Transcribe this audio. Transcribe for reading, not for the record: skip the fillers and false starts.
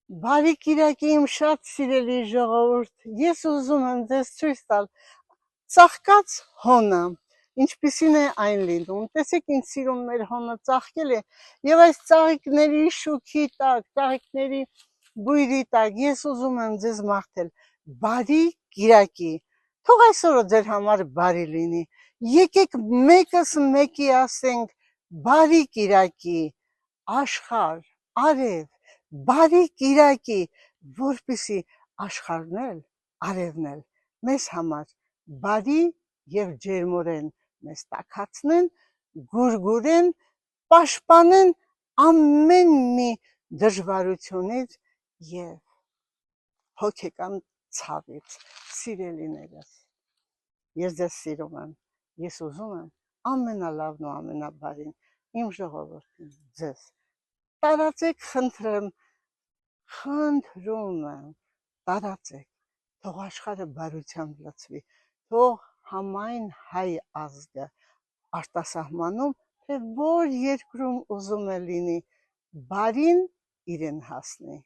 Բարի կիրակի իմ շատ սիրելի ժողովուրդ, ես ուզում եմ ձեզ ցույց տալ ծաղկած հոնը, ինչպիսին է այն լինում։ Տեսեք ինչ սիրուն մեր հոնը ծաղկել է, եւ այս ծաղիկների շուքի տակ, ծաղիկների բույրի տակ ես ուզում եմ ձեզ մաղթել բարի կիրակի։ Թող այսօրը ձեր համար բարի լինի։ Եկեք մեկս մեկի ասենք բարի կիրակի, աշխարհ, արև, բարի կիրակի, որպեսզի աշխարհն էլ, արևն էլ մեզ համար բարի եւ ջերմորեն մեզ տաքացնեն, գուրգուրեն, պաշտպանեն ամեն մի դժվարությունից եւ հոգեկան ցավից։ Սիրելիներս, ես ձեզ սիրում եմ, ես ուզում եմ ամենալավն ու ամենաբարին իմ ժողովրդին ձեզ տարածեք, խնդրում եմ, տարածեք, թող աշխարհը բարությամբ լցվի, թող համայն հայ ազգը արտասահմանում, թե որ երկրում ուզում է լինի, բարին իրեն հասնի։